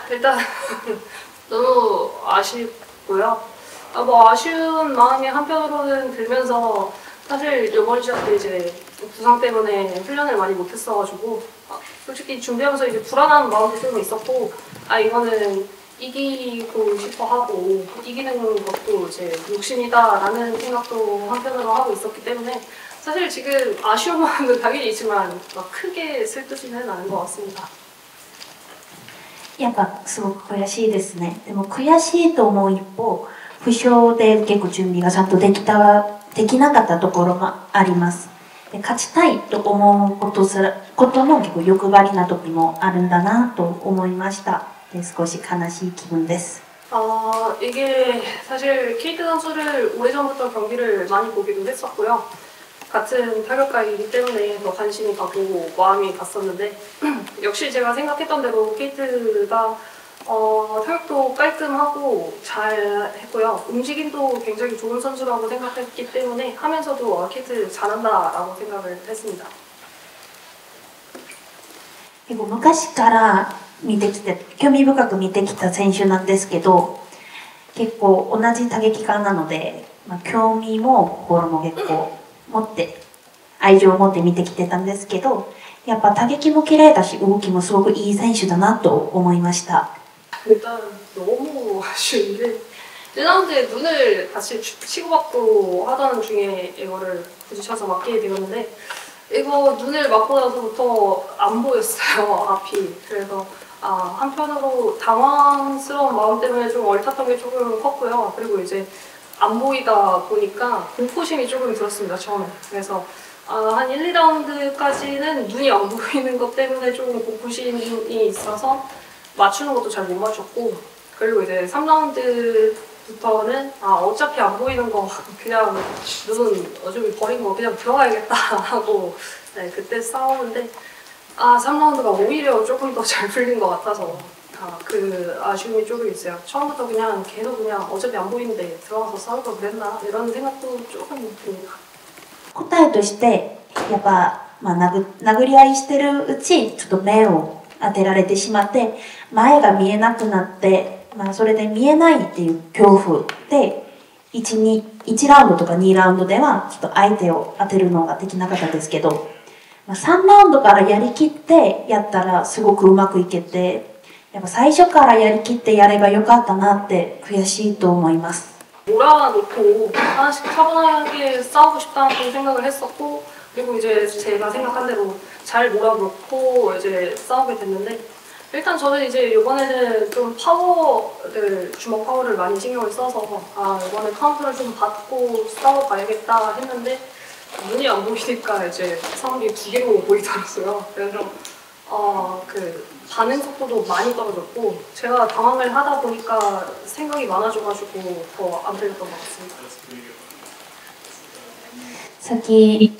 일단 너무 아쉽고요. 뭐 아쉬운 마음이 한편으로는 들면서 사실 이번 시합 때 이제 부상 때문에 훈련을 많이 못했어가지고 솔직히 준비하면서 이제 불안한 마음도 좀 있었고 이거는 이기고 싶어 하고 이기는 것도 이제 욕심이다라는 생각도 한편으로 하고 있었기 때문에 사실 지금 아쉬운 마음은 당연히 있지만 막 크게 슬프지는 않은 것 같습니다. やっぱすごく悔しいですね。でも悔しいと思う一方、負傷で結構準備がちゃんとできなかったところもあります。で勝ちたいと思うことの結構欲張りな時もあるんだなと思いました。で少し悲しい気分です。 이게 사실 케이트 선수를 오래전부터 경기를 많이 보기도 했었고요. 같은 타격가이기 때문에 더 관심이 가고 마음이 갔었는데 역시 제가 생각했던 대로 케이트가 타격도 깔끔하고 잘 했고요. 움직임도 굉장히 좋은 선수라고 생각했기 때문에 하면서도 케이트 잘한다라고 생각을 했습니다. 結構昔から見てきて興味深く見てきた選手なんですけど、結構同じ打撃家なので、興味も心も結構持って愛情を持って見てきてたんですけど、やっぱ打撃も綺麗だし動きもすごくいい選手だなと思いました。 일단 너무 아쉬운 게 1라운드에 눈을 다시 치고받고 하던 중에 이거를 부딪혀서 맞게 되었는데 이거 눈을 맞고 나서부터 안 보였어요, 앞이. 그래서 한편으로 당황스러운 마음 때문에 좀 얼탔던 게 조금 컸고요. 그리고 이제 안 보이다 보니까 공포심이 조금 들었습니다, 처음에. 그래서 한 1, 2라운드까지는 눈이 안 보이는 것 때문에 조금 공포심이 있어서 맞추는 것도 잘 못 맞췄고, 그리고 이제 3라운드부터는 어차피 안 보이는 거 그냥 눈 어차피 버린 거 그냥 들어가야겠다 하고 그때 싸우는데 3라운드가 오히려 조금 더 잘 풀린 것 같아서 그 아쉬움이 조금 있어요. 처음부터 그냥 계속 그냥 어차피 안 보이는데 들어가서 싸울 걸 그랬나 이런 생각도 조금 듭니다. 答えとしてやっぱ、殴り合いしてるうちちょっと目を当てられてしまって前が見えなくなって、それで見えないっていう恐怖で1ラウンドとか2ラウンドではちょっと相手を当てるのができなかったですけど、3ラウンドからやりきってやったらすごくうまくいけて、やっぱ最初からやりきってやればよかったなって悔しいと思います。 몰아놓고 하나씩 차분하게 싸우고 싶다는 생각을 했었고, 그리고 이제 제가 생각한 대로 잘 몰아놓고 이제 싸우게 됐는데, 일단 저는 이제 이번에는 좀 주먹 파워를 많이 신경을 써서 이번에 카운터를 좀 받고 싸워봐야겠다 했는데 눈이 안 보이니까 이제 상황이 두 개로 보이더라고요. 그래서 그 반응 속도도 많이 떨어졌고 제가 당황을 하다 보니까 생각이 많아져가지고 더 안 들렸던 것 같습니다. さっき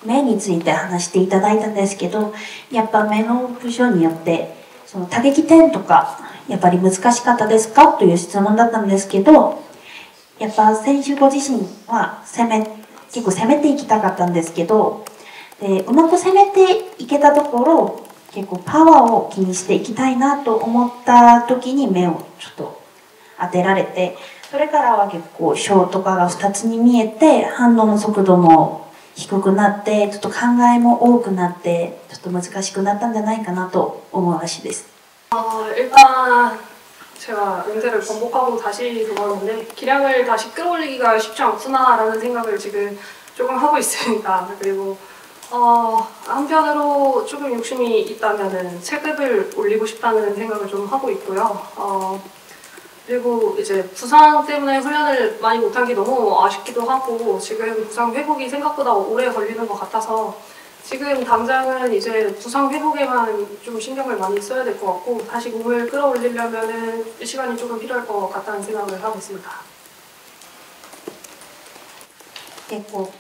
目について話していただいたんですけど、やっぱ目の負傷によってその打撃点とかやっぱり難しかったですかという質問だったんですけど、やっぱ選手ご自身は結構攻めていきたかったんですけど、でうまく攻めていけたところ結構パワーを気にしていきたいなと思った時に目をちょっと当てられて、それからは結構ショーとかが2つに見えて反応の速度も低くなってちょっと考えも多くなってちょっと難しくなったんじゃないかなと思う話です。 일단 제가 은퇴를 번복하고 다시 들어왔는데 기량을 다시 끌어올리기가 쉽지 않구나라는 생각을 지금 조금 하고 있습니다. 그리고 한편으로 조금 욕심이 있다면은 체급을 올리고 싶다는 생각을 좀 하고 있고요. 그리고 이제 부상 때문에 훈련을 많이 못한 게 너무 아쉽기도 하고 지금 부상 회복이 생각보다 오래 걸리는 것 같아서 지금 당장은 이제 부상 회복에만 좀 신경을 많이 써야 될 것 같고 다시 몸을 끌어올리려면은 시간이 조금 필요할 것 같다는 생각을 하고 있습니다. 結構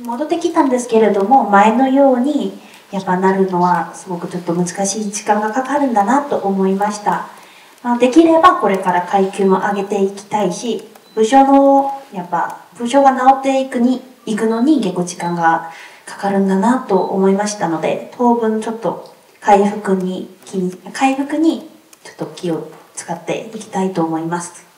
戻ってきたんですけれども、前のようにやっぱなるのはすごくちょっと難しい時間がかかるんだなと思いました。できればこれから階級も上げていきたいし、負傷が治っていくのに結構時間がかかるんだなと思いましたので、当分ちょっと回復にちと気を使っていきたいと思います。